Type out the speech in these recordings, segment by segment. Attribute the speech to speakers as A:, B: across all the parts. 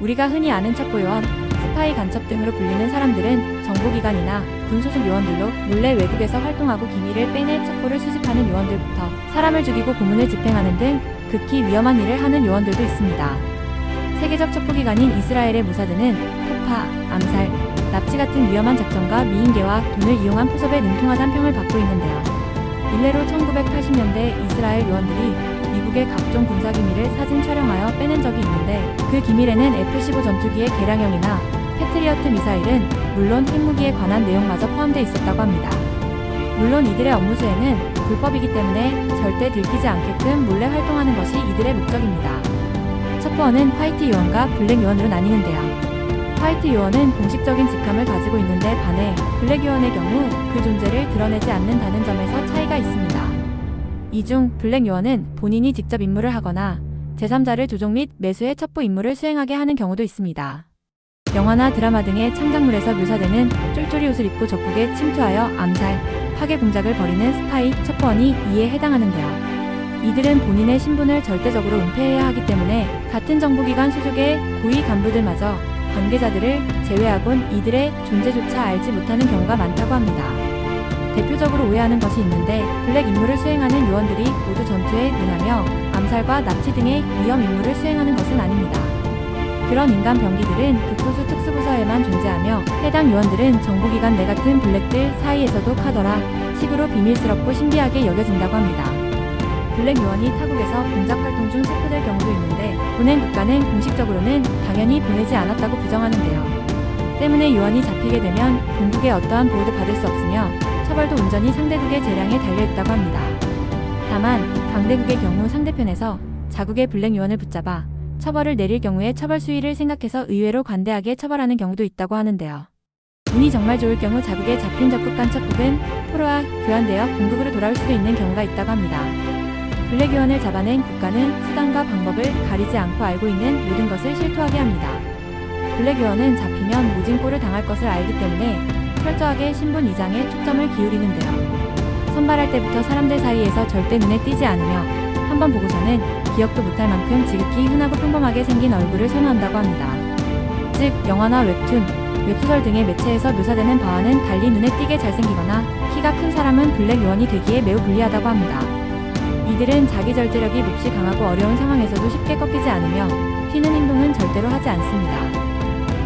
A: 우리가 흔히 아는 첩보요원, 스파이 간첩 등으로 불리는 사람들은 정보기관이나 군 소속 요원들로 몰래 외국에서 활동하고 기밀을 빼내 첩보를 수집하는 요원들부터 사람을 죽이고 고문을 집행하는 등 극히 위험한 일을 하는 요원들도 있습니다. 세계적 첩보기관인 이스라엘의 모사드는 폭파, 암살, 납치 같은 위험한 작전과 미인계와 돈을 이용한 포섭에 능통하다는 평을 받고 있는데요. 일례로 1980년대 이스라엘 요원들이 미국의 각종 군사기밀을 사진 촬영하여 빼낸 적이 있는데 그 기밀에는 F-15 전투기의 개량형이나 패트리어트 미사일은 물론 핵무기에 관한 내용마저 포함되어 있었다고 합니다. 물론 이들의 업무 수행은 불법이기 때문에 절대 들키지 않게끔 몰래 활동하는 것이 이들의 목적입니다. 첩보원은 화이트 요원과 블랙 요원으로 나뉘는데요. 화이트 요원은 공식적인 직함을 가지고 있는데 반해 블랙 요원의 경우 그 존재를 드러내지 않는다는 점에서 차이가 있습니다. 이 중 블랙 요원은 본인이 직접 임무를 하거나 제3자를 조종 및 매수해 첩보 임무를 수행하게 하는 경우도 있습니다. 영화나 드라마 등의 창작물에서 묘사되는 쫄쫄이 옷을 입고 적국에 침투하여 암살, 파괴 공작을 벌이는 스파이, 첩보원이 이에 해당하는데요. 이들은 본인의 신분을 절대적으로 은폐해야 하기 때문에 같은 정보기관 소속의 고위 간부들마저 관계자들을 제외하곤 이들의 존재조차 알지 못하는 경우가 많다고 합니다. 대표적으로 오해하는 것이 있는데 블랙 임무를 수행하는 요원들이 모두 전투에 능하며 암살과 납치 등의 위험 임무를 수행하는 것은 아닙니다. 그런 인간 병기들은 극소수 특수부서에만 존재하며 해당 요원들은 정보기관 내 같은 블랙들 사이에서도 카더라 식으로 비밀스럽고 신비하게 여겨진다고 합니다. 블랙 요원이 타국에서 공작 활동 중 체포될 경우도 있는데 보낸 국가는 공식적으로는 당연히 보내지 않았다고 부정하는데요. 때문에 요원이 잡히게 되면 본국의 어떠한 보호도 받을 수 없으며 처벌도 온전히 상대국의 재량에 달려있다고 합니다. 다만 강대국의 경우 상대편에서 자국의 블랙 요원을 붙잡아 처벌을 내릴 경우에 처벌 수위를 생각해서 의외로 관대하게 처벌하는 경우도 있다고 하는데요. 운이 정말 좋을 경우 자국에 잡힌 적국 간첩 혹은 포로와 교환되어 본국으로 돌아올 수도 있는 경우가 있다고 합니다. 블랙 요원을 잡아낸 국가는 수단과 방법을 가리지 않고 알고 있는 모든 것을 실토하게 합니다. 블랙 요원은 잡히면 모진꼴을 당할 것을 알기 때문에 철저하게 신분 이장에 초점을 기울이는데요. 선발할 때부터 사람들 사이에서 절대 눈에 띄지 않으며 한번 보고서는 기억도 못할 만큼 지극히 흔하고 평범하게 생긴 얼굴을 선호한다고 합니다. 즉 영화나 웹툰, 웹소설 등의 매체에서 묘사되는 바와는 달리 눈에 띄게 잘생기거나 키가 큰 사람은 블랙 요원이 되기에 매우 불리하다고 합니다. 이들은 자기 절제력이 몹시 강하고 어려운 상황에서도 쉽게 꺾이지 않으며 튀는 행동은 절대로 하지 않습니다.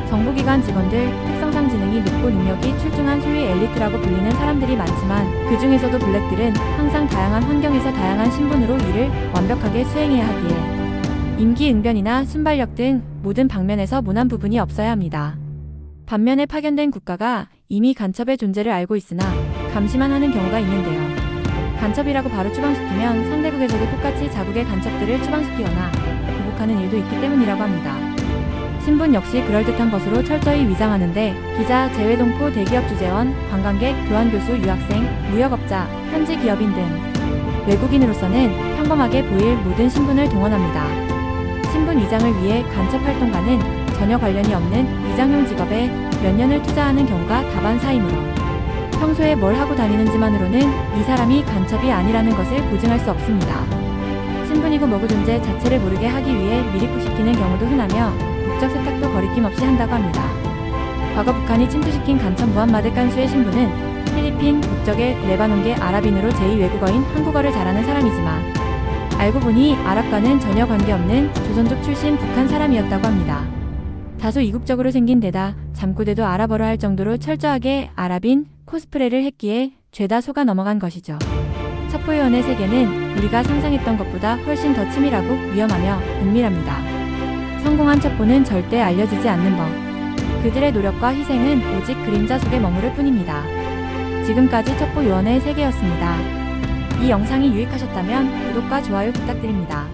A: 정보기관 직원들, 특성상 지능이 높고 능력이 출중한 소위 엘리트라고 불리는 사람들이 많지만 그 중에서도 블랙들은 항상 다양한 환경에서 다양한 신분으로 일을 완벽하게 수행해야 하기에 임기응변이나 순발력 등 모든 방면에서 모난 부분이 없어야 합니다. 반면에 파견된 국가가 이미 간첩의 존재를 알고 있으나 감시만 하는 경우가 있는데요. 간첩이라고 바로 추방시키면 상대국에서도 똑같이 자국의 간첩들을 추방시키거나 보복하는 일도 있기 때문이라고 합니다. 신분 역시 그럴듯한 것으로 철저히 위장하는데 기자, 재외동포, 대기업 주재원, 관광객, 교환교수, 유학생, 무역업자, 현지 기업인 등 외국인으로서는 평범하게 보일 모든 신분을 동원합니다. 신분 위장을 위해 간첩 활동가는 전혀 관련이 없는 위장형 직업에 몇 년을 투자하는 경우가 다반사이므로 평소에 뭘 하고 다니는지만으로는 이 사람이 간첩이 아니라는 것을 보증할 수 없습니다. 신분이고 뭐고 존재 자체를 모르게 하기 위해 미리포시키는 경우도 흔하며 국적 세탁도 거리낌 없이 한다고 합니다. 과거 북한이 침투시킨 간첩 무함마드 깐수의 신분은 필리핀 국적의 레바논계 아랍인으로 제2외국어인 한국어를 잘하는 사람이지만 알고 보니 아랍과는 전혀 관계없는 조선족 출신 북한 사람이었다고 합니다. 다소 이국적으로 생긴 데다 잠꼬대도 아랍어로 할 정도로 철저하게 아랍인 코스프레를 했기에 죄다 속아 넘어간 것이죠. 첩보요원의 세계는 우리가 상상했던 것보다 훨씬 더 치밀하고 위험하며 은밀합니다. 성공한 첩보는 절대 알려지지 않는 법. 그들의 노력과 희생은 오직 그림자 속에 머무를 뿐입니다. 지금까지 첩보요원의 세계였습니다. 이 영상이 유익하셨다면 구독과 좋아요 부탁드립니다.